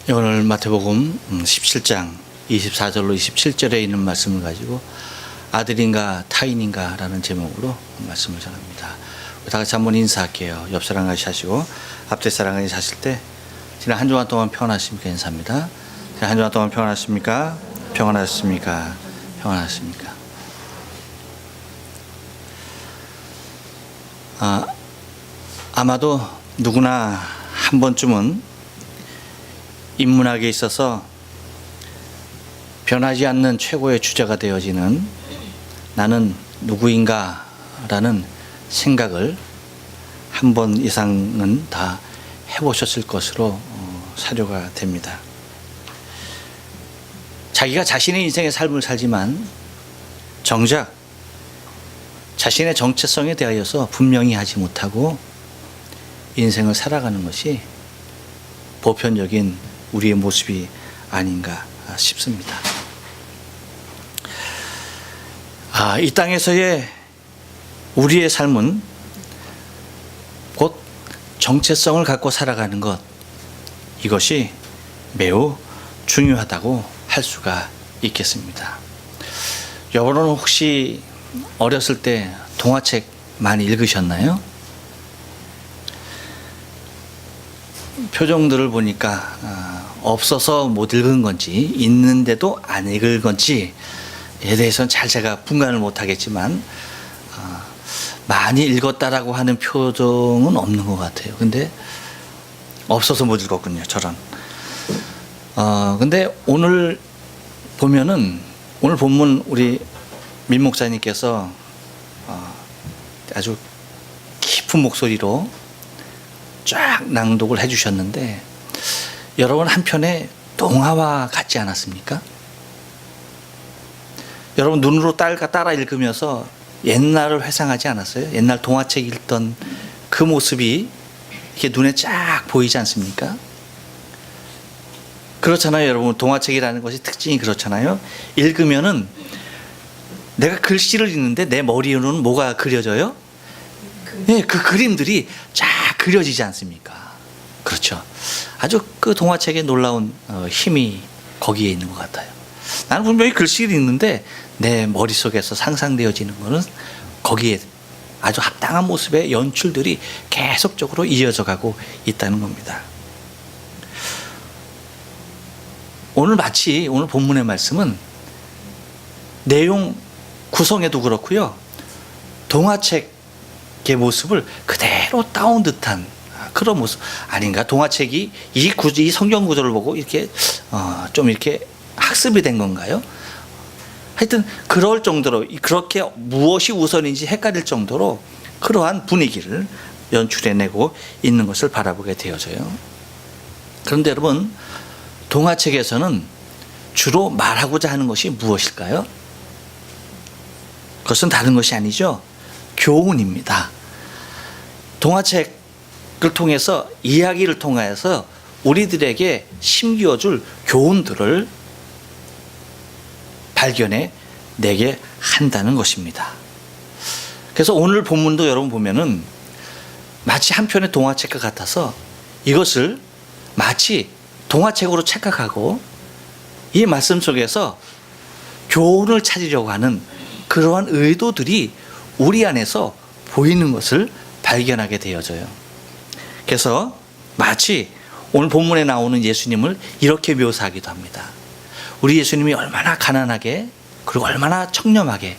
오늘 마태복음 17장 24절로 27절에 있는 말씀을 가지고 아들인가 타인인가 라는 제목으로 말씀을 전합니다. 다 같이 한번 인사할게요. 옆 사람 같이 하시고 앞에 사람 같이 하실 때 지난 한 주간 동안 평안하십니까? 인사합니다. 지난 한 주간 동안 평안하십니까? 평안하셨습니까? 평안하십니까? 아마도 누구나 한 번쯤은 인문학에 있어서 변하지 않는 최고의 주제가 되어지는 나는 누구인가 라는 생각을 한 번 이상은 다 해보셨을 것으로 사료가 됩니다. 자기가 자신의 인생의 삶을 살지만 정작 자신의 정체성에 대하여서 분명히 하지 못하고 인생을 살아가는 것이 보편적인 우리의 모습이 아닌가 싶습니다. 이 땅에서의 우리의 삶은 곧 정체성을 갖고 살아가는 것, 이것이 매우 중요하다고 할 수가 있겠습니다. 여러분은 혹시 어렸을 때 동화책 많이 읽으셨나요? 표정들을 보니까 없어서 못 읽은 건지 있는데도 안 읽은 건지에 대해서는 잘 제가 분간을 못하겠지만 많이 읽었다라고 하는 표정은 없는 것 같아요. 근데 없어서 못 읽었군요. 저런. 근데 오늘 보면은 오늘 본문 우리 민 목사님께서 아주 깊은 목소리로 쫙 낭독을 해주셨는데 여러분 한편의 동화와 같지 않았습니까? 여러분 눈으로 따라 읽으면서 옛날을 회상하지 않았어요? 옛날 동화책 읽던 그 모습이 이렇게 눈에 쫙 보이지 않습니까? 그렇잖아요. 여러분 동화책이라는 것이 특징이 그렇잖아요. 읽으면은 내가 글씨를 읽는데 내 머리에는 뭐가 그려져요? 네, 그 그림들이 쫙 그려지지 않습니까? 그렇죠. 아주 그 동화책의 놀라운 힘이 거기에 있는 것 같아요. 나는 분명히 글씨를 읽는데 내 머릿속에서 상상되어지는 것은 거기에 아주 합당한 모습의 연출들이 계속적으로 이어져 가고 있다는 겁니다. 오늘 마치 오늘 본문의 말씀은 내용 구성에도 그렇고요. 동화책의 모습을 그대로 따온 듯한 그런 모습 아닌가? 동화책이 이 성경 구조를 보고 이렇게 좀 이렇게 학습이 된 건가요? 하여튼 그럴 정도로 그렇게 무엇이 우선인지 헷갈릴 정도로 그러한 분위기를 연출해내고 있는 것을 바라보게 되어져요. 그런데 여러분 동화책에서는 주로 말하고자 하는 것이 무엇일까요? 그것은 다른 것이 아니죠. 교훈입니다. 동화책을 통해서 이야기를 통해서 우리들에게 심기어줄 교훈들을 발견해 내게 한다는 것입니다. 그래서 오늘 본문도 여러분 보면은 마치 한 편의 동화책과 같아서 이것을 마치 동화책으로 착각하고 이 말씀 속에서 교훈을 찾으려고 하는 그러한 의도들이 우리 안에서 보이는 것을 발견하게 되어져요. 그래서 마치 오늘 본문에 나오는 예수님을 이렇게 묘사하기도 합니다. 우리 예수님이 얼마나 가난하게 그리고 얼마나 청렴하게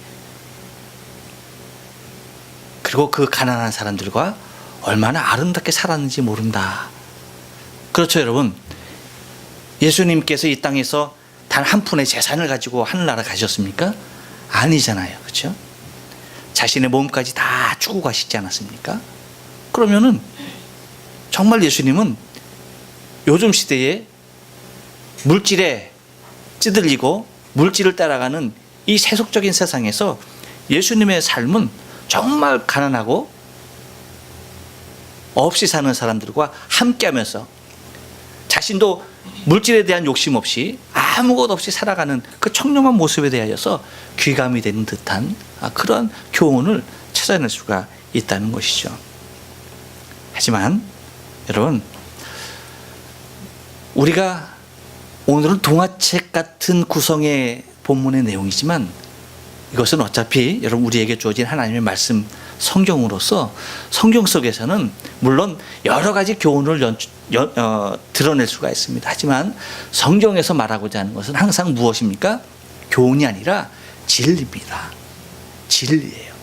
그리고 그 가난한 사람들과 얼마나 아름답게 살았는지 모른다. 그렇죠 여러분. 예수님께서 이 땅에서 단 한 푼의 재산을 가지고 하늘나라 가셨습니까? 아니잖아요. 그렇죠? 자신의 몸까지 다 주고 가시지 않았습니까? 그러면은 정말 예수님은 요즘 시대에 물질에 찌들리고 물질을 따라가는 이 세속적인 세상에서 예수님의 삶은 정말 가난하고 없이 사는 사람들과 함께하면서 자신도 물질에 대한 욕심 없이 아무것 없이 살아가는 그 청렴한 모습에 대하여서 귀감이 되는 듯한 그런 교훈을 찾아낼 수가 있다는 것이죠. 하지만 여러분 우리가 오늘은 동화책 같은 구성의 본문의 내용이지만 이것은 어차피 여러분 우리에게 주어진 하나님의 말씀 성경으로서 성경 속에서는 물론 여러 가지 교훈을 드러낼 수가 있습니다. 하지만 성경에서 말하고자 하는 것은 항상 무엇입니까? 교훈이 아니라 진리입니다. 진리예요.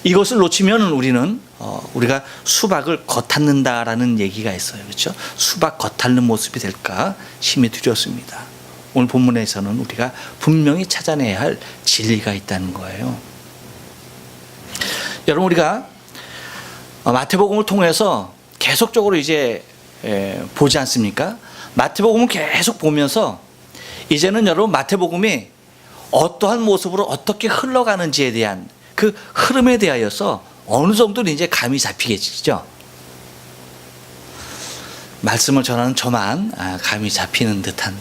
이것을 놓치면 우리가 수박을 겉핥는다라는 얘기가 있어요. 그렇죠? 수박 겉핥는 모습이 될까 심히 두렵습니다. 오늘 본문에서는 우리가 분명히 찾아내야 할 진리가 있다는 거예요. 여러분, 우리가 마태복음을 통해서 계속적으로 이제 보지 않습니까? 마태복음을 계속 보면서 이제는 여러분 마태복음이 어떠한 모습으로 어떻게 흘러가는지에 대한 그 흐름에 대하여서 어느 정도는 이제 감이 잡히겠죠. 말씀을 전하는 저만 감이 잡히는 듯한.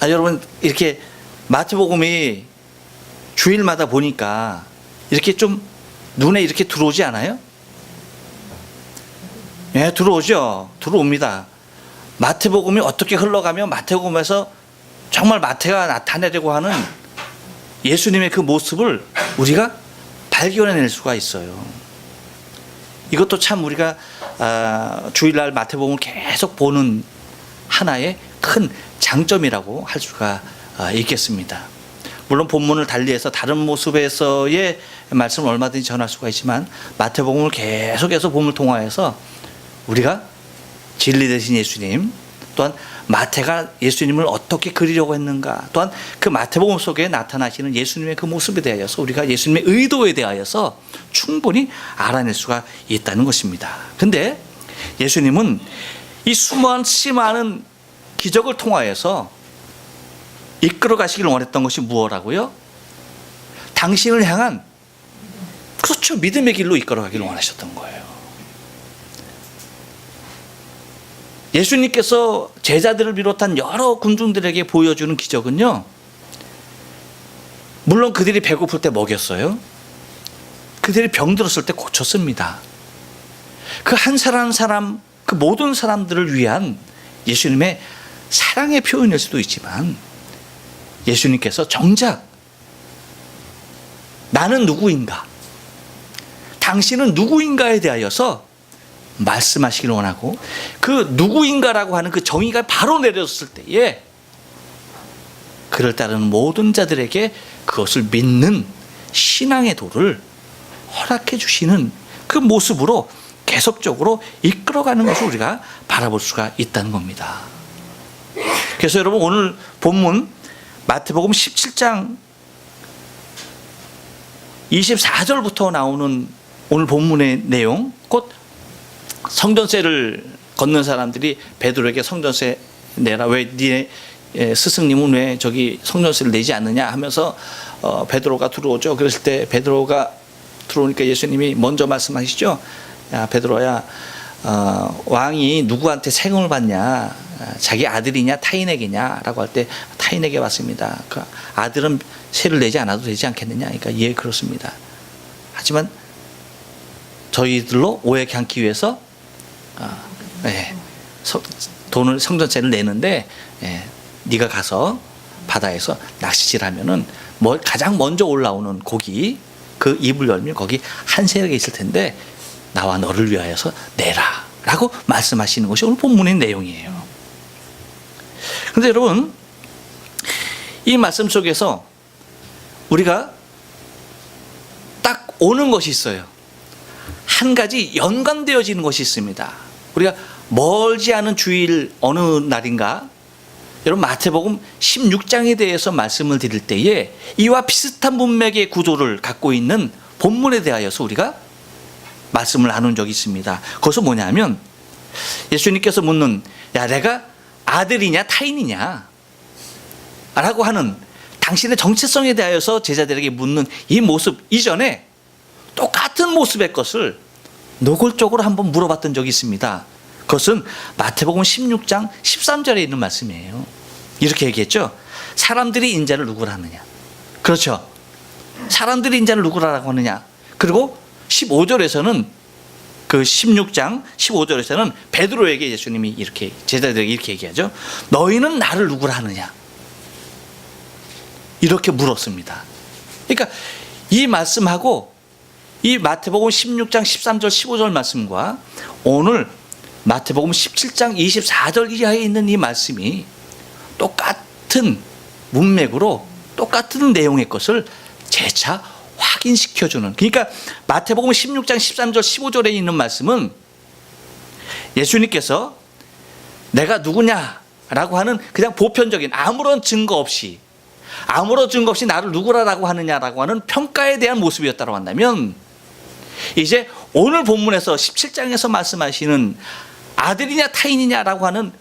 여러분, 이렇게 마태복음이 주일마다 보니까 이렇게 좀 눈에 이렇게 들어오지 않아요? 예, 들어오죠. 들어옵니다. 마태복음이 어떻게 흘러가며 마태복음에서 정말 마태가 나타내려고 하는 예수님의 그 모습을 우리가 발견해낼 수가 있어요. 이것도 참 우리가 주일날 마태복음을 계속 보는 하나의 큰 장점이라고 할 수가 있겠습니다. 물론 본문을 달리해서 다른 모습에서의 말씀을 얼마든지 전할 수가 있지만 마태복음을 계속해서 본문을 통하여서 우리가 진리 되신 예수님, 또한 마태가 예수님을 어떻게 그리려고 했는가, 또한 그 마태복음 속에 나타나시는 예수님의 그 모습에 대하여서 우리가 예수님의 의도에 대하여서 충분히 알아낼 수가 있다는 것입니다. 근데 예수님은 이 수많은 기적을 통하여서 이끌어 가시길 원했던 것이 무엇이라고요? 당신을 향한, 그렇죠, 믿음의 길로 이끌어 가기를 원하셨던 거예요. 예수님께서 제자들을 비롯한 여러 군중들에게 보여주는 기적은요, 물론 그들이 배고플 때 먹였어요. 그들이 병들었을 때 고쳤습니다. 그 한 사람 한 사람, 그 모든 사람들을 위한 예수님의 사랑의 표현일 수도 있지만, 예수님께서 정작 나는 누구인가, 당신은 누구인가에 대하여서 말씀하시기를 원하고, 그 누구인가라고 하는 그 정의가 바로 내려졌을 때에 그를 따르는 모든 자들에게 그것을 믿는 신앙의 도를 허락해 주시는 그 모습으로 계속적으로 이끌어가는 것을 우리가 바라볼 수가 있다는 겁니다. 그래서 여러분, 오늘 본문 마태복음 17장 24절부터 나오는 오늘 본문의 내용, 곧 성전세를 걷는 사람들이 베드로에게 성전세 내라, 왜 네 스승님은 왜 저기 성전세를 내지 않느냐 하면서 베드로가 들어오죠. 그랬을 때 베드로가 들어오니까 예수님이 먼저 말씀하시죠. 야, 베드로야, 왕이 누구한테 세금을 받냐, 자기 아들이냐 타인에게냐 라고 할 때 타인에게 받습니다. 그 아들은 세를 내지 않아도 되지 않겠느냐. 그러니까 예, 그렇습니다. 하지만 저희들로 오해케 않기 위해서 돈을, 성전세를 내는데, 네가 가서 바다에서 낚시질하면은 가장 먼저 올라오는 고기, 그 입을 열면 거기 한 세력이 있을 텐데 나와 너를 위하여서 내라 라고 말씀하시는 것이 오늘 본문의 내용이에요. 그런데 여러분, 이 말씀 속에서 우리가 딱 오는 것이 있어요. 한 가지 연관되어지는 것이 있습니다. 우리가 멀지 않은 주일 어느 날인가, 여러분 마태복음 16장에 대해서 말씀을 드릴 때에 이와 비슷한 문맥의 구조를 갖고 있는 본문에 대하여서 우리가 말씀을 나눈 적이 있습니다. 그것은 뭐냐면, 예수님께서 묻는, 야, 내가 아들이냐 타인이냐 라고 하는 당신의 정체성에 대하여서 제자들에게 묻는 이 모습 이전에 똑같은 모습의 것을 노골적으로 한번 물어봤던 적이 있습니다. 그것은 마태복음 16장 13절에 있는 말씀이에요. 이렇게 얘기했죠. 사람들이 인자를 누구라 하느냐. 그렇죠. 사람들이 인자를 누구라고 하느냐. 그리고 15절에서는 그 16장 15절에서는 베드로에게 예수님이 이렇게 제자들에게 이렇게 얘기하죠. 너희는 나를 누구라 하느냐? 이렇게 물었습니다. 그러니까 이 말씀하고 이 마태복음 16장 13절 15절 말씀과 오늘 마태복음 17장 24절 이하에 있는 이 말씀이 똑같은 문맥으로 똑같은 내용의 것을 재차 확인시켜주는, 그러니까 마태복음 16장 13절 15절에 있는 말씀은 예수님께서 내가 누구냐라고 하는 그냥 보편적인 아무런 증거 없이 나를 누구라고 하느냐라고 하는 평가에 대한 모습이었다고 한다면, 이제 오늘 본문에서 17장에서 말씀하시는 아들이냐 타인이냐라고 하는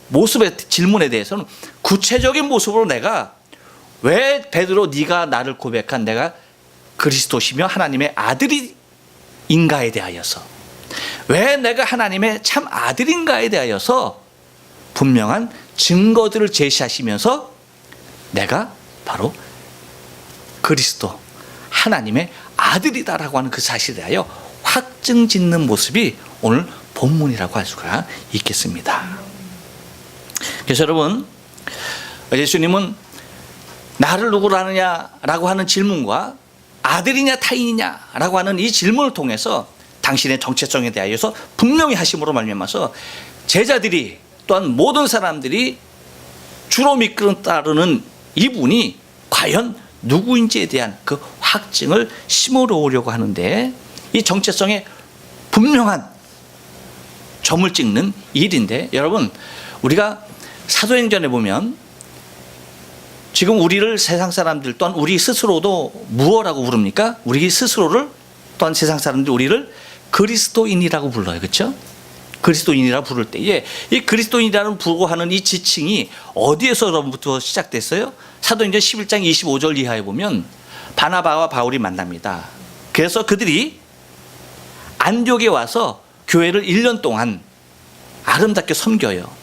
모습의 질문에 대해서는 구체적인 모습으로 내가 왜 베드로 네가 나를 고백한 내가 그리스도시며 하나님의 아들인가에 대하여서, 왜 내가 하나님의 참 아들인가에 대하여서 분명한 증거들을 제시하시면서 내가 바로 그리스도 하나님의 아들이다라고 하는 그 사실에 대하여 확증 짓는 모습이 오늘 본문이라고 할 수가 있겠습니다. 그래서 여러분, 예수님은 나를 누구로 하느냐라고 하는 질문과 아들이냐 타인이냐라고 하는 이 질문을 통해서 당신의 정체성에 대하여서 분명히 하심으로 말미암아서 제자들이 또한 모든 사람들이 주로 믿고 따르는 이분이 과연 누구인지에 대한 그 확증을 심으러 오려고 하는데, 이 정체성에 분명한 점을 찍는 일인데, 여러분 우리가 사도행전에 보면 지금 우리를 세상 사람들 또한 우리 스스로도 무엇라고 부릅니까? 우리 스스로를 또한 세상 사람들이 우리를 그리스도인이라고 불러요. 그렇죠? 그리스도인이라고 부를 때에 이 그리스도인이라는 부르고하는 이 지칭이 어디에서부터 시작됐어요? 사도행전 11장 25절 이하에 보면 바나바와 바울이 만납니다. 그래서 그들이 안디옥에 와서 교회를 1년 동안 아름답게 섬겨요.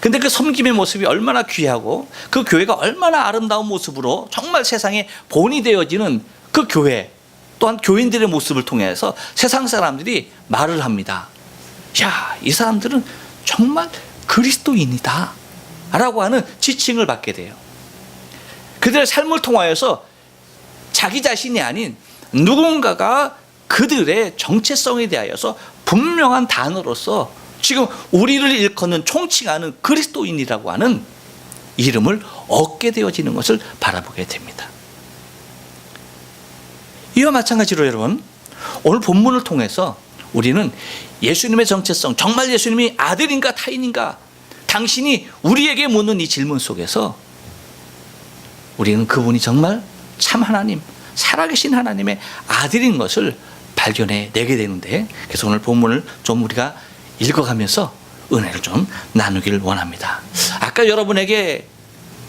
근데 그 섬김의 모습이 얼마나 귀하고 그 교회가 얼마나 아름다운 모습으로 정말 세상에 본이 되어지는 그 교회, 또한 교인들의 모습을 통해서 세상 사람들이 말을 합니다. 야, 이 사람들은 정말 그리스도인이다 라고 하는 지칭을 받게 돼요. 그들의 삶을 통하여서 자기 자신이 아닌 누군가가 그들의 정체성에 대하여서 분명한 단어로서 지금 우리를 일컫는 총칭하는 그리스도인이라고 하는 이름을 얻게 되어지는 것을 바라보게 됩니다. 이와 마찬가지로 여러분, 오늘 본문을 통해서 우리는 예수님의 정체성, 정말 예수님이 아들인가 타인인가, 당신이 우리에게 묻는 이 질문 속에서 우리는 그분이 정말 참 하나님, 살아계신 하나님의 아들인 것을 발견해 내게 되는데, 그래서 오늘 본문을 좀 우리가 읽어가면서 은혜를 좀 나누기를 원합니다. 아까 여러분에게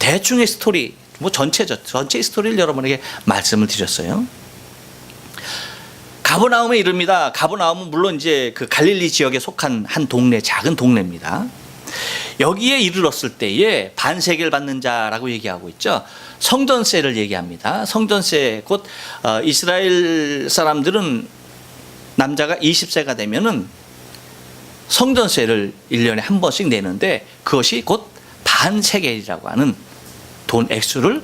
대충의 스토리, 전체의 스토리를 여러분에게 말씀을 드렸어요. 가버나움에 이릅니다. 가버나움은 물론 이제 그 갈릴리 지역에 속한 한 동네, 작은 동네입니다. 여기에 이르렀을 때에 반세계를 받는 자라고 얘기하고 있죠. 성전세를 얘기합니다. 성전세, 곧 이스라엘 사람들은 남자가 20세가 되면은 성전세를 1년에 한 번씩 내는데, 그것이 곧 반세겔이라고 하는 돈 액수를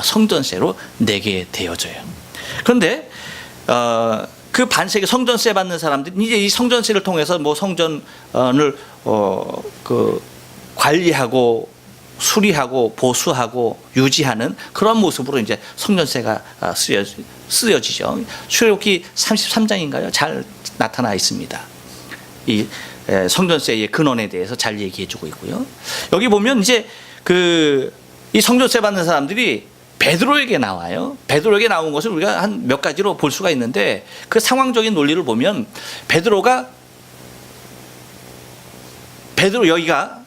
성전세로 내게 되어져요. 그런데 그 반세겔 성전세 받는 사람들이 이제 이 성전세를 통해서 뭐 성전을 그 관리하고 수리하고 보수하고 유지하는 그런 모습으로 이제 성전세가 쓰여지죠. 출애굽기 33장인가요? 잘 나타나 있습니다. 이 성전세의 근원에 대해서 잘 얘기해주고 있고요. 여기 보면 이제 이 성전세 받는 사람들이 베드로에게 나와요. 베드로에게 나온 것을 우리가 한 몇 가지로 볼 수가 있는데, 그 상황적인 논리를 보면 베드로 여기가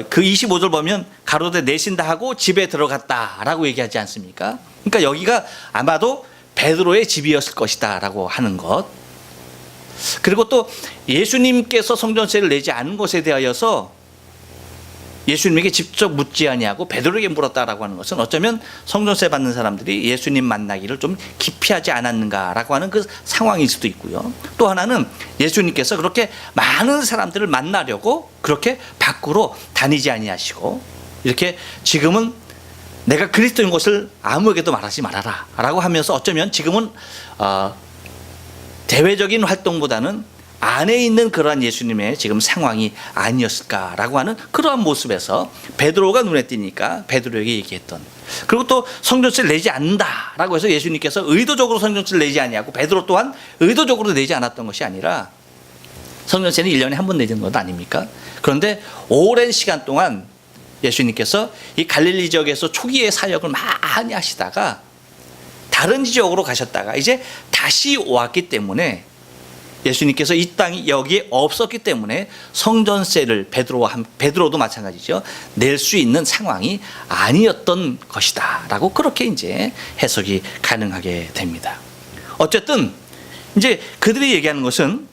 그 25절 보면 가로되 내신다 하고 집에 들어갔다라고 얘기하지 않습니까? 그러니까 여기가 아마도 베드로의 집이었을 것이다라고 하는 것. 그리고 또 예수님께서 성전세를 내지 않은 것에 대하여서 예수님에게 직접 묻지 아니하고 베드로에게 물었다라고 하는 것은 어쩌면 성전세 받는 사람들이 예수님 만나기를 좀 기피하지 않았는가라고 하는 그 상황일 수도 있고요. 또 하나는 예수님께서 그렇게 많은 사람들을 만나려고 그렇게 밖으로 다니지 아니하시고 이렇게 지금은 내가 그리스도인 것을 아무에게도 말하지 말아라 라고 하면서 어쩌면 지금은 대외적인 활동보다는 안에 있는 그러한 예수님의 지금 상황이 아니었을까라고 하는 그러한 모습에서 베드로가 눈에 띄니까 베드로에게 얘기했던, 그리고 또 성전세를 내지 않는다라고 해서 예수님께서 의도적으로 성전세를 내지 아니하고 베드로 또한 의도적으로 내지 않았던 것이 아니라 성전세는 1년에 한 번 내는 것 아닙니까? 그런데 오랜 시간 동안 예수님께서 이 갈릴리 지역에서 초기의 사역을 많이 하시다가 다른 지역으로 가셨다가 이제 다시 왔기 때문에 예수님께서 이 땅이 여기에 없었기 때문에 성전세를 베드로도 마찬가지죠. 낼 수 있는 상황이 아니었던 것이다 라고 그렇게 이제 해석이 가능하게 됩니다. 어쨌든 이제 그들이 얘기하는 것은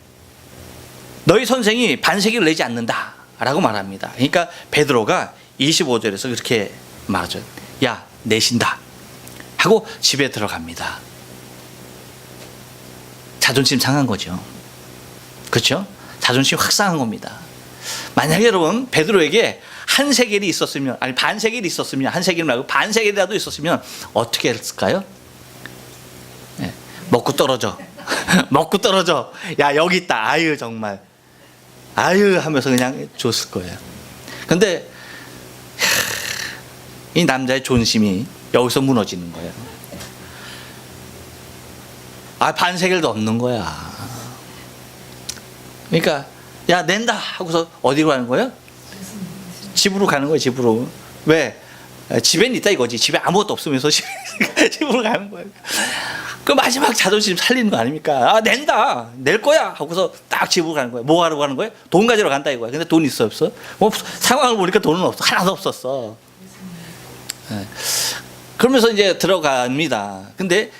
너희 선생이 반세기를 내지 않는다 라고 말합니다. 그러니까 베드로가 25절에서 그렇게 말하죠. 야, 내신다 하고 집에 들어갑니다. 자존심 상한 거죠. 그렇죠? 자존심 확 상한 겁니다. 만약에 여러분 베드로에게 한 세겔이 있었으면, 아니 반 세겔이 있었으면, 한 세겔 말고 반 세겔이라도 있었으면 어떻게 했을까요? 네. 먹고 떨어져. 먹고 떨어져. 야, 여기 있다. 아유 정말. 아유 하면서 그냥 줬을 거예요. 근데 이 남자의 존심이 여기서 무너지는 거예요. 아, 반 세겔도 없는 거야. 그러니까 야, 낸다 하고서 어디로 가는 거예요? 집으로 가는 거예요. 집으로. 왜? 집엔 있다 이거지. 집에 아무것도 없으면서 집으로 가는 거예요. 그 마지막 자존심 살리는 거 아닙니까? 아, 낸다, 낼 거야 하고서 딱 집으로 가는 거예요. 뭐 하러 가는 거예요? 돈 가지러 간다 이거야. 근데 돈 있어 없어? 뭐 상황을 보니까 돈은 없어. 하나도 없었어. 네. 그러면서 이제 들어갑니다. 근데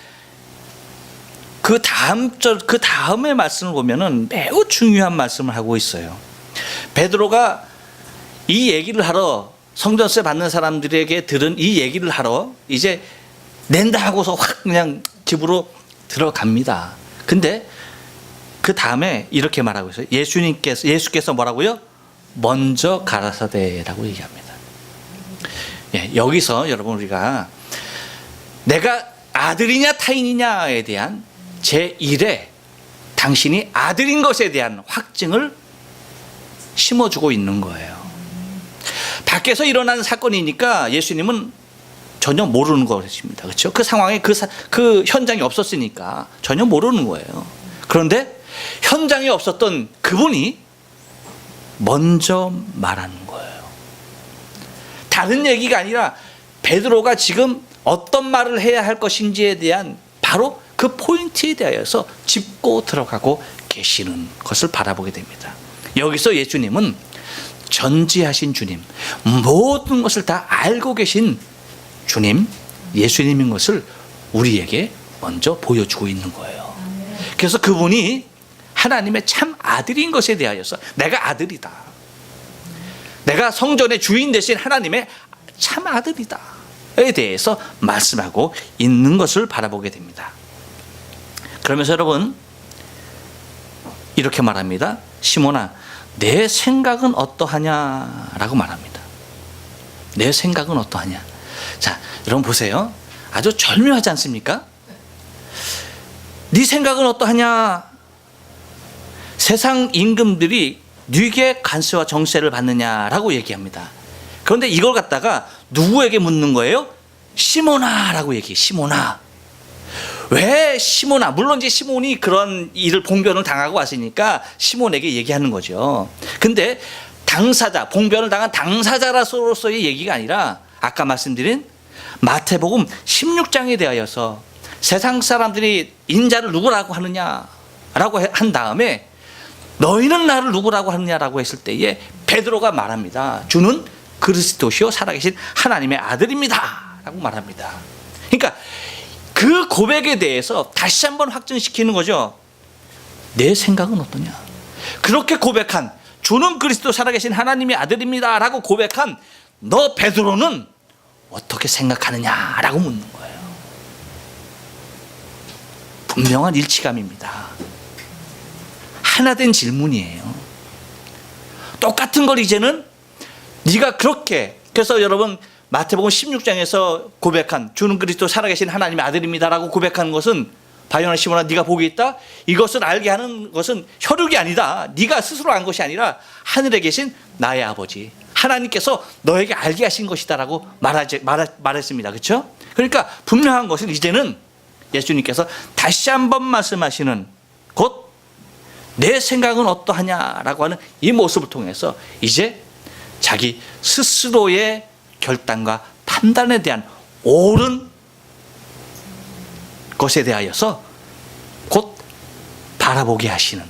그 다음의 말씀을 보면은 매우 중요한 말씀을 하고 있어요. 베드로가 이 얘기를 하러, 성전세 받는 사람들에게 들은 이 얘기를 하러 이제 낸다 하고서 확 그냥 집으로 들어갑니다. 근데 그 다음에 이렇게 말하고 있어요. 예수께서 뭐라고요? 먼저 가라사대라고 얘기합니다. 예, 여기서 여러분 우리가 내가 아들이냐 타인이냐에 대한 제1의 당신이 아들인 것에 대한 확증을 심어주고 있는 거예요. 밖에서 일어난 사건이니까 예수님은 전혀 모르는 것입니다. 그렇죠? 그 상황에 그 현장이 없었으니까 전혀 모르는 거예요. 그런데 현장에 없었던 그분이 먼저 말하는 거예요. 다른 얘기가 아니라 베드로가 지금 어떤 말을 해야 할 것인지에 대한 바로 그 포인트에 대하여서 짚고 들어가고 계시는 것을 바라보게 됩니다. 여기서 예수님은 전지하신 주님, 모든 것을 다 알고 계신 주님, 예수님인 것을 우리에게 먼저 보여주고 있는 거예요. 그래서 그분이 하나님의 참 아들인 것에 대하여서 내가 아들이다, 내가 성전의 주인 되신 하나님의 참 아들이다에 대해서 말씀하고 있는 것을 바라보게 됩니다. 그러면서 여러분 이렇게 말합니다. 시몬아, 내 생각은 어떠하냐라고 말합니다. 내 생각은 어떠하냐. 자, 여러분 보세요. 아주 절묘하지 않습니까? 네 생각은 어떠하냐. 세상 임금들이 네게 관세와 정세를 받느냐라고 얘기합니다. 그런데 이걸 갖다가 누구에게 묻는 거예요? 시몬아라고 얘기해. 시몬아. 왜 시몬아? 물론 이제 시몬이 그런 일을 봉변을 당하고 왔으니까 시몬에게 얘기하는 거죠. 근데 당사자, 봉변을 당한 당사자로서의 얘기가 아니라 아까 말씀드린 마태복음 16장에 대하여서 세상 사람들이 인자를 누구라고 하느냐라고 한 다음에 너희는 나를 누구라고 하느냐라고 했을 때에 베드로가 말합니다. 주는 그리스도시요 살아계신 하나님의 아들입니다 라고 말합니다. 그러니까 그 고백에 대해서 다시 한번 확증시키는 거죠. 내 생각은 어떠냐. 그렇게 고백한 주는 그리스도 살아계신 하나님의 아들입니다 라고 고백한 너 베드로는 어떻게 생각하느냐라고 묻는 거예요. 분명한 일치감입니다. 하나된 질문이에요. 똑같은 걸 이제는 네가 그렇게, 그래서 여러분 마태복음 16장에서 고백한 주는 그리스도 살아계신 하나님의 아들입니다라고 고백하는 것은 바요나 시몬아 네가 복이 있다. 이것을 알게 하는 것은 혈육이 아니다. 네가 스스로 안 것이 아니라 하늘에 계신 나의 아버지 하나님께서 너에게 알게 하신 것이다라고 말했습니다. 그렇죠? 그러니까 분명한 것은 이제는 예수님께서 다시 한번 말씀하시는 곧 내 생각은 어떠하냐라고 하는 이 모습을 통해서 이제 자기 스스로의 결단과 판단에 대한 옳은 것에 대하여서 곧 바라보게 하시는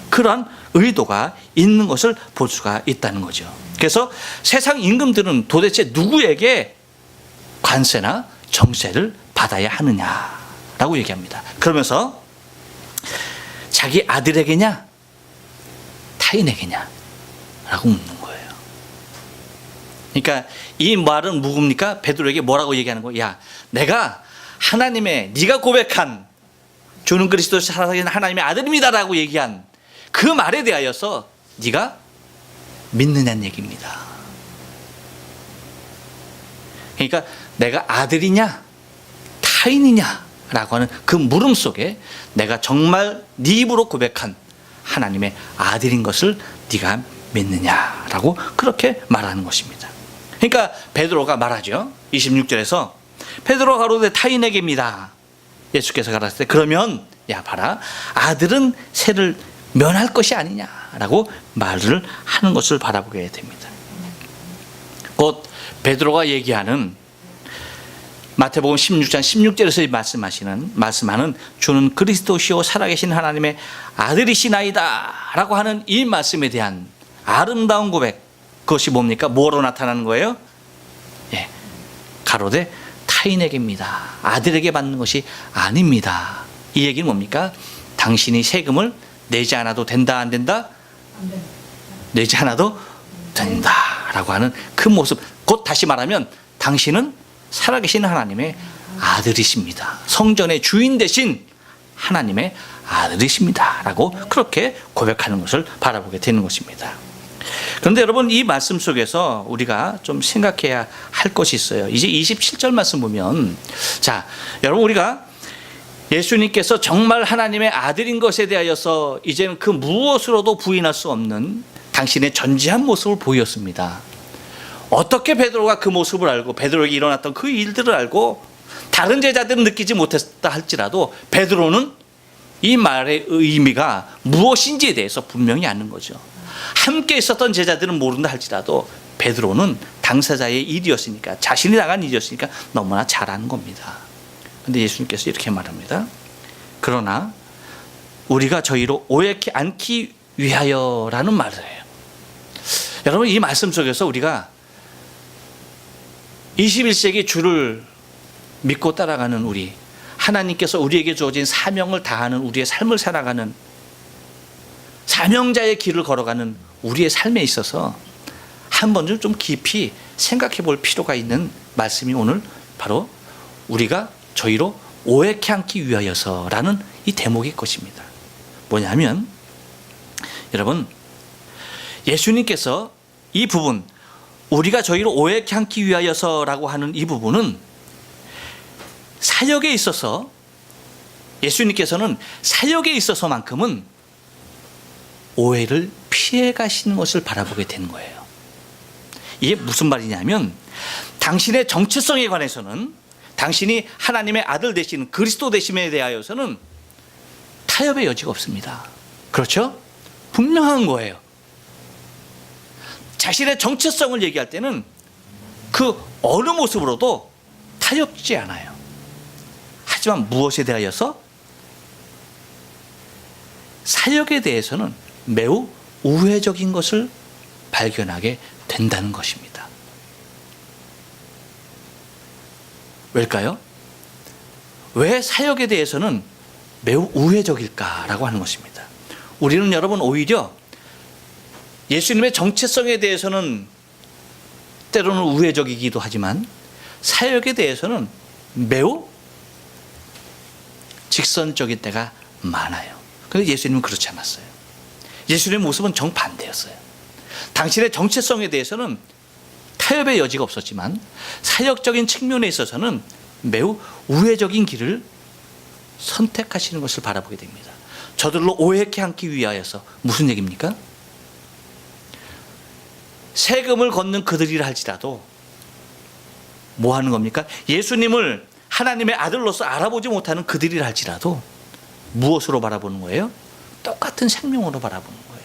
그러한 의도가 있는 것을 볼 수가 있다는 거죠. 그래서 세상 임금들은 도대체 누구에게 관세나 정세를 받아야 하느냐라고 얘기합니다. 그러면서 자기 아들에게냐 타인에게냐 라고 묻는 거예요. 그러니까 이 말은 뭡니까? 베드로에게 뭐라고 얘기하는 거야? 야, 내가 하나님의 네가 고백한 주는 그리스도 살아계신 하나님의 아들입니다라고 얘기한 그 말에 대하여서 네가 믿느냐는 얘기입니다. 그러니까 내가 아들이냐 타인이냐라고 하는 그 물음 속에 내가 정말 네 입으로 고백한 하나님의 아들인 것을 네가 믿느냐라고 그렇게 말하는 것입니다. 그러니까 베드로가 말하죠. 26절에서 베드로 가로되 타인에게입니다. 예수께서 가라사대 때 그러면 야 봐라 아들은 세를 면할 것이 아니냐라고 말을 하는 것을 바라보게 됩니다. 곧 베드로가 얘기하는 마태복음 16장 16절에서 말씀하는 주는 그리스도시요 살아계신 하나님의 아들이시나이다 라고 하는 이 말씀에 대한 아름다운 고백, 그것이 뭡니까? 뭐로 나타나는 거예요? 예, 가로되 타인에게입니다. 아들에게 받는 것이 아닙니다. 이 얘기는 뭡니까? 당신이 세금을 내지 않아도 된다 안 된다? 내지 않아도 된다 라고 하는 그 모습, 곧 다시 말하면 당신은 살아계신 하나님의 아들이십니다. 성전의 주인 되신 하나님의 아들이십니다 라고 그렇게 고백하는 것을 바라보게 되는 것입니다. 그런데 여러분 이 말씀 속에서 우리가 좀 생각해야 할 것이 있어요. 이제 27절 말씀 보면 자 여러분 우리가 예수님께서 정말 하나님의 아들인 것에 대하여서 이제는 그 무엇으로도 부인할 수 없는 당신의 전지한 모습을 보였습니다. 어떻게 베드로가 그 모습을 알고 베드로에게 일어났던 그 일들을 알고 다른 제자들은 느끼지 못했다 할지라도 베드로는 이 말의 의미가 무엇인지에 대해서 분명히 아는 거죠. 함께 있었던 제자들은 모른다 할지라도 베드로는 당사자의 일이었으니까 자신이 나간 일이었으니까 너무나 잘 아는 겁니다. 그런데 예수님께서 이렇게 말합니다. 그러나 우리가 저희로 오해하지 않기 위하여라는 말을 해요. 여러분 이 말씀 속에서 우리가 21세기 주를 믿고 따라가는 우리, 하나님께서 우리에게 주어진 사명을 다하는 우리의 삶을 살아가는 사명자의 길을 걸어가는 우리의 삶에 있어서 한 번쯤 좀 깊이 생각해 볼 필요가 있는 말씀이 오늘 바로 우리가 저희로 오해케 않기 위하여서라는 이 대목일 것입니다. 뭐냐면 여러분 예수님께서 이 부분 우리가 저희로 오해케 않기 위하여서라고 하는 이 부분은 사역에 있어서 예수님께서는 사역에 있어서만큼은 오해를 피해 가시는 것을 바라보게 되는 거예요. 이게 무슨 말이냐면 당신의 정체성에 관해서는 당신이 하나님의 아들 되신 그리스도 되심에 대하여서는 타협의 여지가 없습니다. 그렇죠? 분명한 거예요. 자신의 정체성을 얘기할 때는 그 어느 모습으로도 타협지 않아요. 하지만 무엇에 대하여서? 사역에 대해서는 매우 우회적인 것을 발견하게 된다는 것입니다. 왜일까요? 왜 사역에 대해서는 매우 우회적일까라고 하는 것입니다. 우리는 여러분 오히려 예수님의 정체성에 대해서는 때로는 우회적이기도 하지만 사역에 대해서는 매우 직선적인 때가 많아요. 그런데 예수님은 그렇지 않았어요. 예수님의 모습은 정반대였어요. 당신의 정체성에 대해서는 타협의 여지가 없었지만 사역적인 측면에 있어서는 매우 우회적인 길을 선택하시는 것을 바라보게 됩니다. 저들로 오해케 하기 위하여서. 무슨 얘기입니까? 세금을 걷는 그들이라 할지라도 뭐 하는 겁니까? 예수님을 하나님의 아들로서 알아보지 못하는 그들이라 할지라도 무엇으로 바라보는 거예요? 똑같은 생명으로 바라보는 거예요.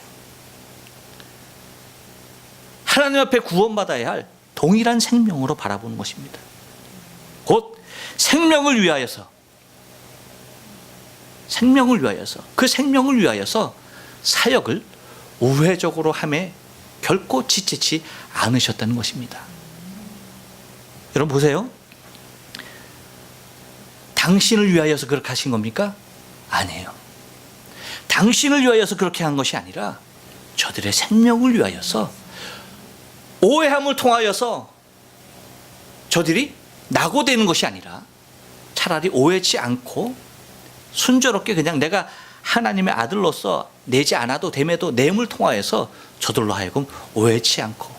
하나님 앞에 구원받아야 할 동일한 생명으로 바라보는 것입니다. 곧 생명을 위하여서 그 생명을 위하여서 사역을 우회적으로 함에 결코 지체치 않으셨다는 것입니다. 여러분 보세요. 당신을 위하여서 그렇게 하신 겁니까? 아니에요. 당신을 위하여서 그렇게 한 것이 아니라 저들의 생명을 위하여서, 오해함을 통하여서 저들이 낙오되는 것이 아니라 차라리 오해치 않고 순조롭게 그냥 내가 하나님의 아들로서 내지 않아도 됨에도 내음을 통하여서 저들로 하여금 오해치 않고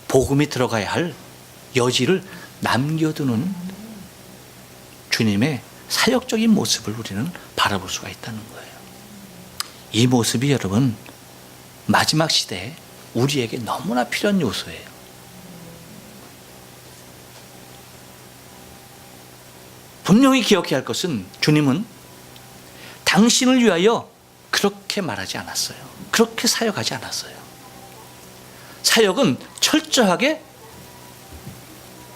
복음이 들어가야 할 여지를 남겨두는 주님의 사역적인 모습을 우리는 바라볼 수가 있다는 거예요. 이 모습이 여러분 마지막 시대에 우리에게 너무나 필요한 요소예요. 분명히 기억해야 할 것은 주님은 당신을 위하여 그렇게 말하지 않았어요. 그렇게 사역하지 않았어요. 사역은 철저하게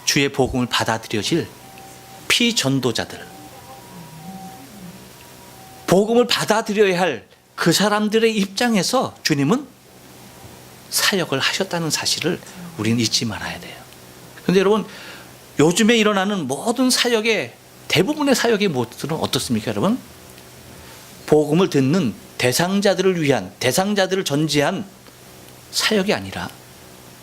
주의 복음을 받아들여질 피전도자들, 복음을 받아들여야 할 그 사람들의 입장에서 주님은 사역을 하셨다는 사실을 우리는 잊지 말아야 돼요. 그런데 여러분, 요즘에 일어나는 모든 사역의 대부분의 사역의 모습은 어떻습니까, 여러분? 복음을 듣는 대상자들을 위한, 대상자들을 전제한 사역이 아니라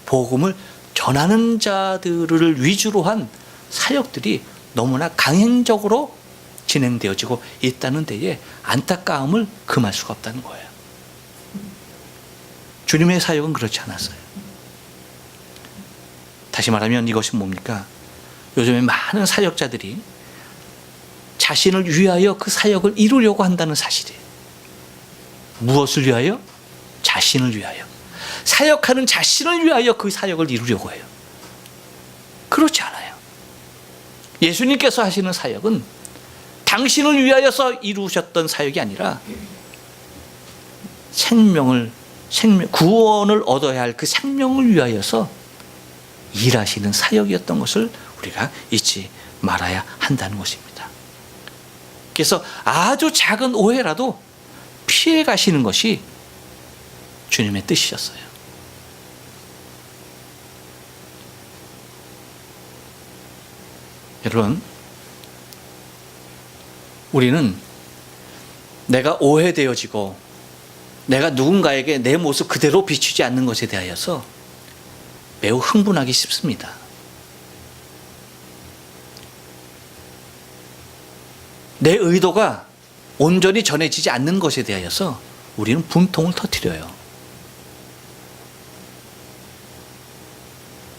복음을 전하는 자들을 위주로 한 사역들이 너무나 강행적으로 진행되어지고 있다는 데에 안타까움을 금할 수가 없다는 거예요. 주님의 사역은 그렇지 않았어요. 다시 말하면 이것이 뭡니까? 요즘에 많은 사역자들이 자신을 위하여 그 사역을 이루려고 한다는 사실이에요. 무엇을 위하여? 자신을 위하여. 사역하는 자신을 위하여 그 사역을 이루려고 해요. 그렇지 않아요. 예수님께서 하시는 사역은 당신을 위하여서 이루셨던 사역이 아니라 구원을 얻어야 할 그 생명을 위하여서 일하시는 사역이었던 것을 우리가 잊지 말아야 한다는 것입니다. 그래서 아주 작은 오해라도 피해 가시는 것이 주님의 뜻이셨어요. 여러분, 우리는 내가 오해되어지고 내가 누군가에게 내 모습 그대로 비추지 않는 것에 대하여서 매우 흥분하기 쉽습니다. 내 의도가 온전히 전해지지 않는 것에 대하여서 우리는 분통을 터뜨려요.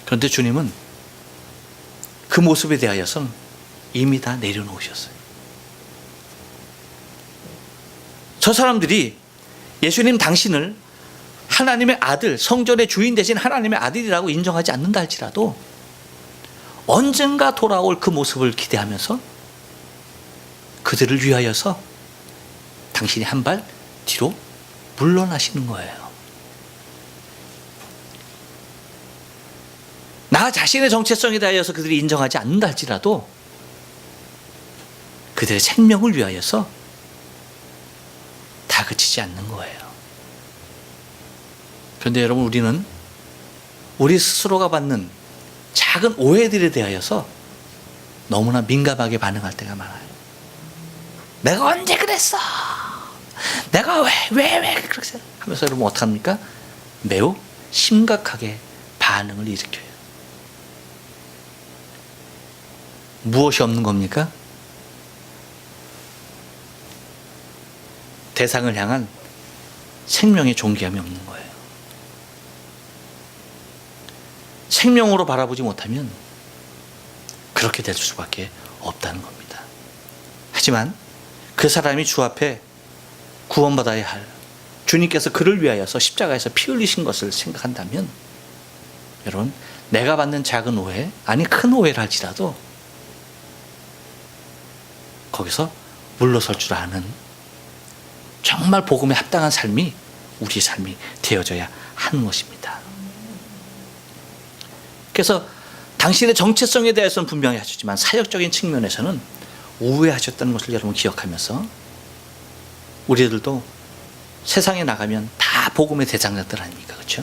그런데 주님은 그 모습에 대하여서는 이미 다 내려놓으셨어요. 저 사람들이 예수님 당신을 하나님의 아들, 성전의 주인 대신 하나님의 아들이라고 인정하지 않는다 할지라도 언젠가 돌아올 그 모습을 기대하면서 그들을 위하여서 당신이 한 발 뒤로 물러나시는 거예요. 나 자신의 정체성에 대하여서 그들이 인정하지 않는다 할지라도 그들의 생명을 위하여서 다그치지 않는 거예요. 그런데 여러분, 우리는 우리 스스로가 받는 작은 오해들에 대하여서 너무나 민감하게 반응할 때가 많아요. 내가 언제 그랬어? 내가 왜 그렇게 하면서 여러분 어떡합니까? 매우 심각하게 반응을 일으켜요. 무엇이 없는 겁니까? 대상을 향한 생명의 존귀함이 없는 거예요. 생명으로 바라보지 못하면 그렇게 될 수밖에 없다는 겁니다. 하지만 그 사람이 주 앞에 구원받아야 할, 주님께서 그를 위하여서 십자가에서 피 흘리신 것을 생각한다면, 여러분, 내가 받는 작은 오해, 아니 큰 오해를 할지라도 거기서 물러설 줄 아는 정말 복음에 합당한 삶이 우리 삶이 되어져야 하는 것입니다. 그래서 당신의 정체성에 대해서는 분명히 하셨지만 사역적인 측면에서는 우회하셨다는 것을 여러분 기억하면서, 우리들도 세상에 나가면 다 복음의 대장자들 아닙니까? 그렇죠?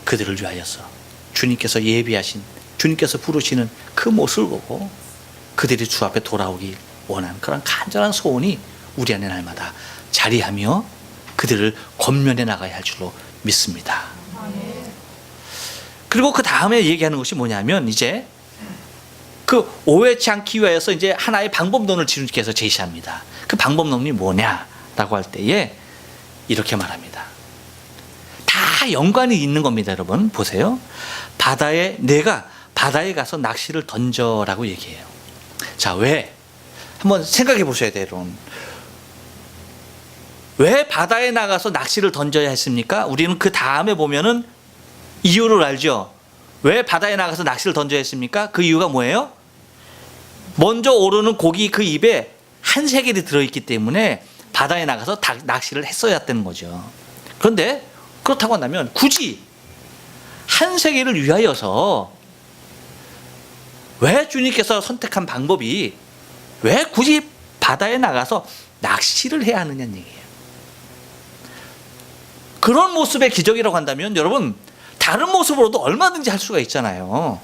그들을 위하여서 주님께서 예비하신, 주님께서 부르시는 그 모습을 보고 그들이 주 앞에 돌아오길 원하는 그런 간절한 소원이 우리 안에 날마다 자리하며 그들을 권면해 나가야 할 줄로 믿습니다. 그리고 그 다음에 얘기하는 것이 뭐냐면, 이제 그 오해치 않기 위해서 이제 하나의 방법론을 주님께서 제시합니다. 그 방법론이 뭐냐라고 할 때에 이렇게 말합니다. 다 연관이 있는 겁니다. 여러분 보세요. 내가 바다에 가서 낚시를 던져라고 얘기해요. 자, 왜? 한번 생각해 보셔야 돼요. 여러분, 왜 바다에 나가서 낚시를 던져야 했습니까? 우리는 그 다음에 보면은 이유를 알죠. 왜 바다에 나가서 낚시를 던져야 했습니까? 그 이유가 뭐예요? 먼저 오르는 고기 그 입에 한 세겔이 들어있기 때문에 바다에 나가서 낚시를 했어야 했다는 거죠. 그런데 그렇다고 한다면 굳이 한 세겔을 위하여서 왜 주님께서 선택한 방법이 왜 굳이 바다에 나가서 낚시를 해야 하느냐는 얘기예요. 그런 모습의 기적이라고 한다면 여러분, 다른 모습으로도 얼마든지 할 수가 있잖아요.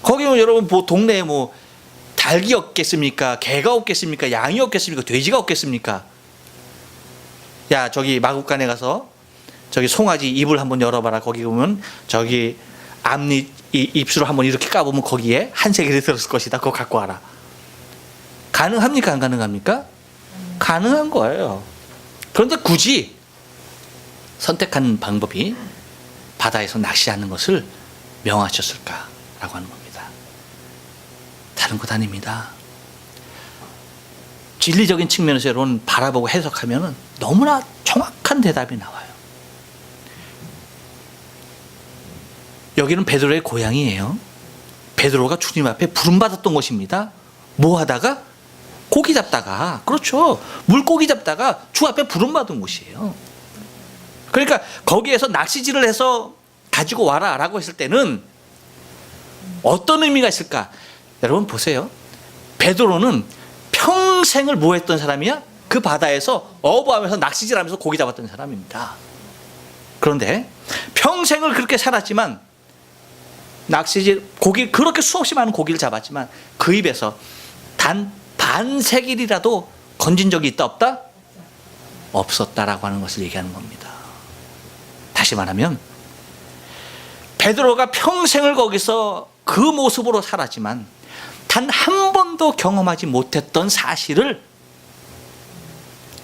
거기 여러분 동네에 뭐 닭이 없겠습니까? 개가 없겠습니까? 양이 없겠습니까? 돼지가 없겠습니까? 야, 저기 마국간에 가서 저기 송아지 입을 한번 열어봐라. 거기 보면 저기 앞니 입술을 한번 이렇게 까보면 거기에 한 세겔이 들었을 것이다. 그거 갖고 와라. 가능합니까? 안 가능합니까? 가능한 거예요. 그런데 굳이 선택한 방법이 바다에서 낚시하는 것을 명하셨을까라고 하는 겁니다. 다른 것 아닙니다. 진리적인 측면에서 여러분 바라보고 해석하면 너무나 정확한 대답이 나와요. 여기는 베드로의 고향이에요. 베드로가 주님 앞에 부름받았던 곳입니다. 뭐 하다가? 고기 잡다가, 그렇죠, 물고기 잡다가 주 앞에 부름받은 곳이에요. 그러니까 거기에서 낚시질을 해서 가지고 와라 라고 했을 때는 어떤 의미가 있을까? 여러분 보세요. 베드로는 평생을 뭐 했던 사람이야? 그 바다에서 어부하면서 낚시질하면서 고기 잡았던 사람입니다. 그런데 평생을 그렇게 살았지만, 낚시질, 고기, 그렇게 수없이 많은 고기를 잡았지만 그 입에서 단 반세겔이라도 건진 적이 있다 없다? 없었다라고 하는 것을 얘기하는 겁니다. 다시 말하면 베드로가 평생을 거기서 그 모습으로 살았지만 단 한 번도 경험하지 못했던 사실을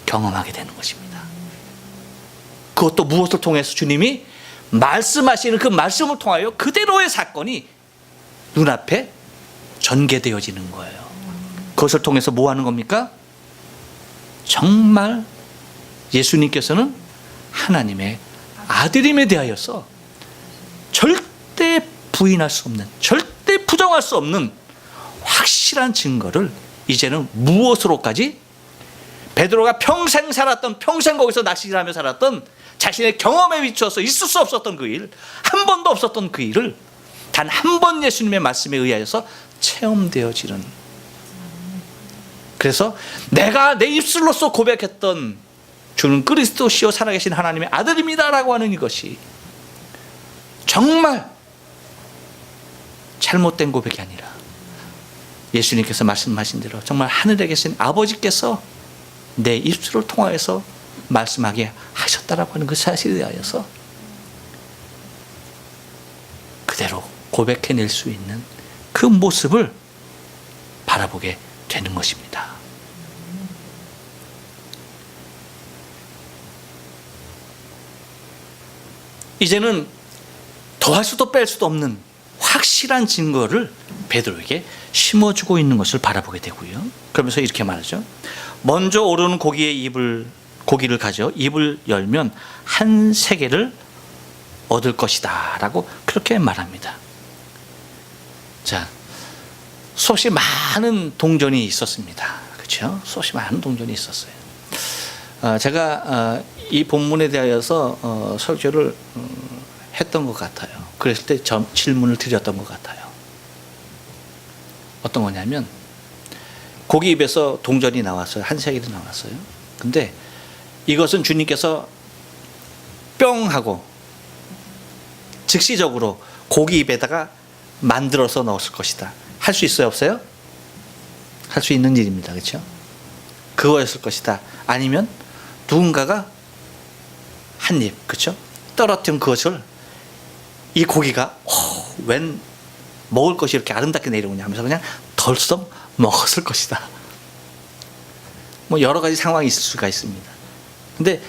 경험하게 되는 것입니다. 그것도 무엇을 통해서? 주님이 말씀하시는 그 말씀을 통하여 그대로의 사건이 눈앞에 전개되어지는 거예요. 그것을 통해서 뭐 하는 겁니까? 정말 예수님께서는 하나님의 아들임에 대하여서 절대 부인할 수 없는, 절대 부정할 수 없는 확실한 증거를 이제는 무엇으로까지? 베드로가 평생 살았던, 평생 거기서 낚시질하며 살았던 자신의 경험에 비추어서 있을 수 없었던 그 일, 한 번도 없었던 그 일을 단 한 번 예수님의 말씀에 의하여서 체험되어지는, 그래서 내가 내 입술로서 고백했던 주는 그리스도시요 살아계신 하나님의 아들입니다 라고 하는 이것이 정말 잘못된 고백이 아니라 예수님께서 말씀하신 대로 정말 하늘에 계신 아버지께서 내 입술을 통하여서 말씀하게 하셨다라고 하는 그 사실에 대하여서 그대로 고백해낼 수 있는 그 모습을 바라보게 되는 것입니다. 이제는 더할 수도 뺄 수도 없는 확실한 증거를 베드로에게 심어주고 있는 것을 바라보게 되고요. 그러면서 이렇게 말하죠. 먼저 오르는 고기를 가져 입을 열면 한 세겔을 얻을 것이다 라고 그렇게 말합니다. 자, 수없이 많은 동전이 있었습니다. 그렇죠? 수없이 많은 동전이 있었어요. 제가 이 본문에 대하여서 설교를 했던 것 같아요. 그랬을 때 질문을 드렸던 것 같아요. 어떤 거냐면 고기 입에서 동전이 나왔어요. 한 세겔이 나왔어요. 근데 이것은 주님께서 뿅 하고 즉시적으로 고기 입에다가 만들어서 넣었을 것이다. 할 수 있어요? 없어요? 할 수 있는 일입니다. 그렇죠? 그거였을 것이다. 아니면 누군가가 한 입, 그렇죠? 떨어뜨린 그것을 이 고기가 웬 먹을 것이 이렇게 아름답게 내려오냐 하면서 그냥 덜썩 먹었을 것이다. 뭐 여러 가지 상황이 있을 수가 있습니다. 근데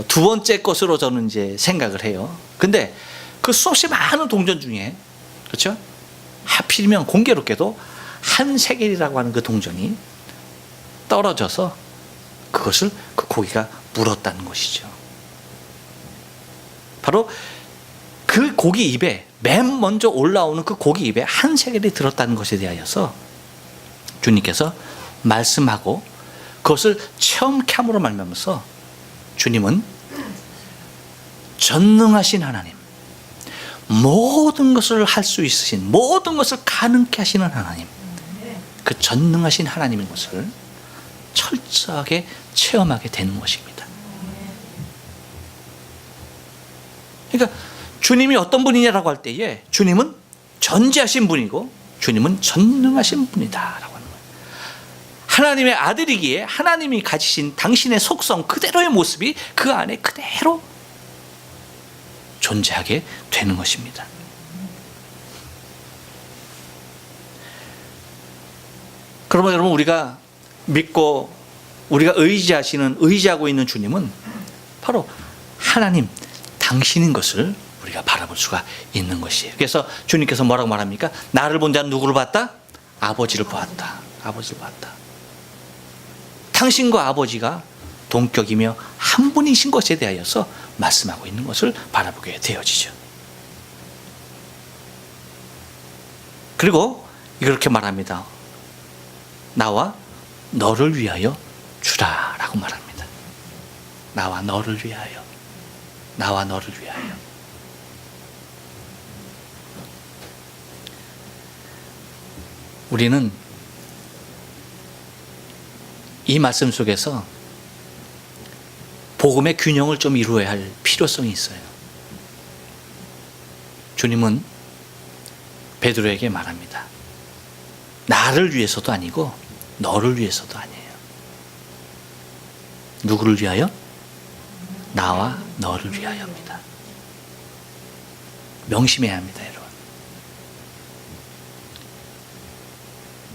두 번째 것으로 저는 이제 생각을 해요. 근데 그 수없이 많은 동전 중에, 그렇죠? 하필이면 공교롭게도 한 세겔이라고 하는 그 동전이 떨어져서 그것을 그 고기가 물었다는 것이죠. 바로 그 고기 입에 맨 먼저 올라오는 그 고기 입에 한 세겔이 들었다는 것에 대하여서 주님께서 말씀하고 그것을 체험케 함으로 말미암아서 주님은 전능하신 하나님, 모든 것을 할 수 있으신, 모든 것을 가능케 하시는 하나님, 그 전능하신 하나님인 것을 철저하게 체험하게 되는 것입니다. 그러니까 주님이 어떤 분이냐라고 할 때에 주님은 전지하신 분이고 주님은 전능하신 분이다라고 하는 거예요. 하나님의 아들이기에 하나님이 가지신 당신의 속성 그대로의 모습이 그 안에 그대로 존재하게 되는 것입니다. 그러면 여러분, 우리가 믿고 우리가 의지하고 있는 주님은 바로 하나님 당신인 것을 우리가 바라볼 수가 있는 것이에요. 그래서 주님께서 뭐라고 말합니까? 나를 본 자는 누구를 봤다? 아버지를 보았다. 아버지를 봤다. 당신과 아버지가 동격이며 한 분이신 것에 대하여서 말씀하고 있는 것을 바라보게 되어지죠. 그리고 이렇게 말합니다. 나와 너를 위하여 주라 라고 말합니다. 나와 너를 위하여, 나와 너를 위하여. 우리는 이 말씀 속에서 복음의 균형을 좀 이루어야 할 필요성이 있어요. 주님은 베드로에게 말합니다. 나를 위해서도 아니고 너를 위해서도 아니에요. 누구를 위하여? 나와 너를 위하여입니다. 명심해야 합니다, 여러분.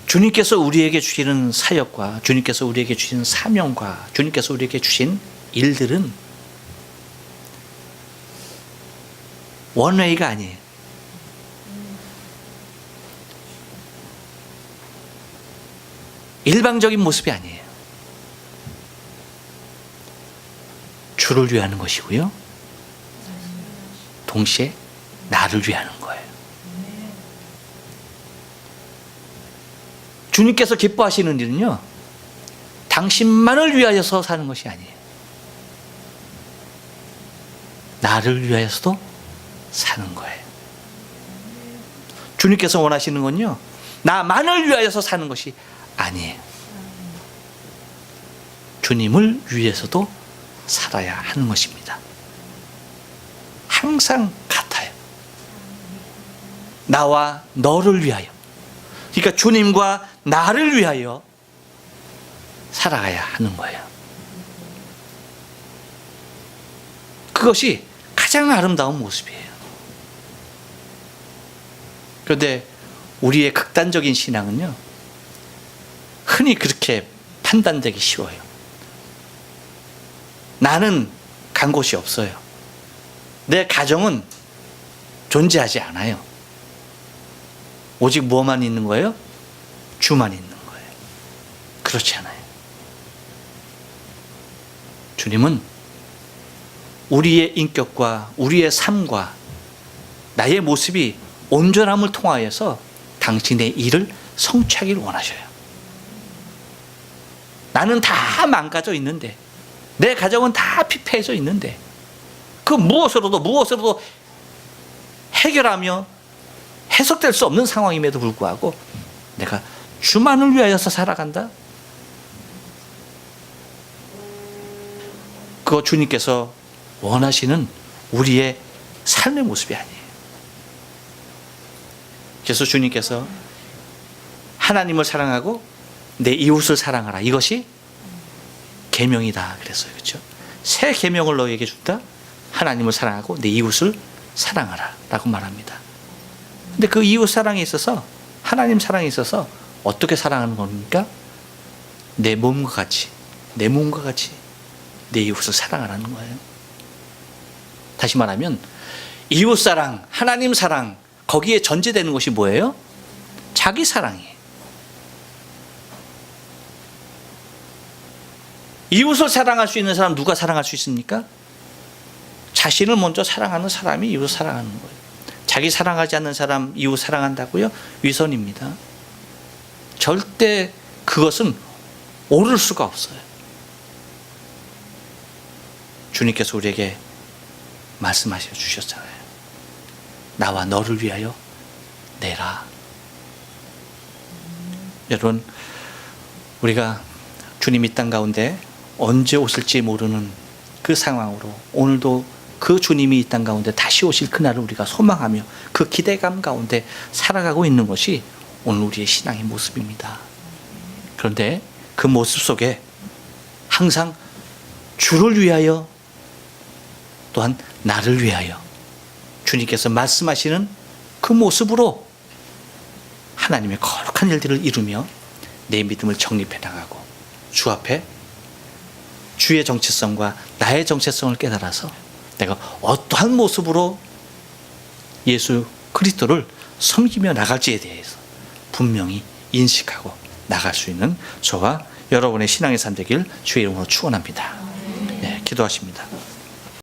주님께서 우리에게 주시는 사역과 주님께서 우리에게 주시는 사명과 주님께서 우리에게 주신 일들은 원웨이가 아니에요. 일방적인 모습이 아니에요. 주를 위하는 것이고요. 동시에 나를 위하는 거예요. 주님께서 기뻐하시는 일은요, 당신만을 위하여서 사는 것이 아니에요. 나를 위하여서도 사는 거예요. 주님께서 원하시는 건요, 나만을 위하여서 사는 것이 아니에요. 주님을 위해서도 살아야 하는 것입니다. 항상 같아요. 나와 너를 위하여. 그러니까 주님과 나를 위하여 살아가야 하는 거예요. 그것이 가장 아름다운 모습이에요. 그런데 우리의 극단적인 신앙은요, 흔히 그렇게 판단되기 쉬워요. 나는 간 곳이 없어요. 내 가정은 존재하지 않아요. 오직 뭐만 있는 거예요? 주만 있는 거예요. 그렇지 않아요. 주님은 우리의 인격과 우리의 삶과 나의 모습이 온전함을 통하여서 당신의 일을 성취하기를 원하셔요. 나는 다 망가져 있는데, 내 가정은 다 피폐해져 있는데, 그 무엇으로도 해결하며 해석될 수 없는 상황임에도 불구하고 내가 주만을 위하여서 살아간다? 그거 주님께서 원하시는 우리의 삶의 모습이 아니에요. 그래서 주님께서 하나님을 사랑하고 내 이웃을 사랑하라, 이것이 계명이다 그랬어요. 그렇죠? 새 계명을 너희에게 준다. 하나님을 사랑하고 내 이웃을 사랑하라 라고 말합니다. 근데 그 이웃 사랑에 있어서, 하나님 사랑에 있어서 어떻게 사랑하는 겁니까? 내 몸과 같이 내 이웃을 사랑하라는 거예요. 다시 말하면 이웃 사랑, 하나님 사랑, 거기에 전제되는 것이 뭐예요? 자기 사랑이에요. 이웃을 사랑할 수 있는 사람 누가 사랑할 수 있습니까? 자신을 먼저 사랑하는 사람이 이웃을 사랑하는 거예요. 자기 사랑하지 않는 사람 이웃 사랑한다고요? 위선입니다. 절대 그것은 옳을 수가 없어요. 주님께서 우리에게 말씀하셔 주셨잖아요. 나와 너를 위하여 내라. 여러분, 우리가 주님 이 땅 가운데 언제 오실지 모르는 그 상황으로, 오늘도 그 주님이 이 땅 가운데 다시 오실 그날을 우리가 소망하며 그 기대감 가운데 살아가고 있는 것이 오늘 우리의 신앙의 모습입니다. 그런데 그 모습 속에 항상 주를 위하여, 또한 나를 위하여 주님께서 말씀하시는 그 모습으로 하나님의 거룩한 일들을 이루며 내 믿음을 정립해 나가고, 주 앞에 주의 정체성과 나의 정체성을 깨달아서 내가 어떠한 모습으로 예수 그리스도를 섬기며 나갈지에 대해서 분명히 인식하고 나갈 수 있는 저와 여러분의 신앙의 삶 되길 주의 이름으로 축원합니다. 네, 기도하십니다.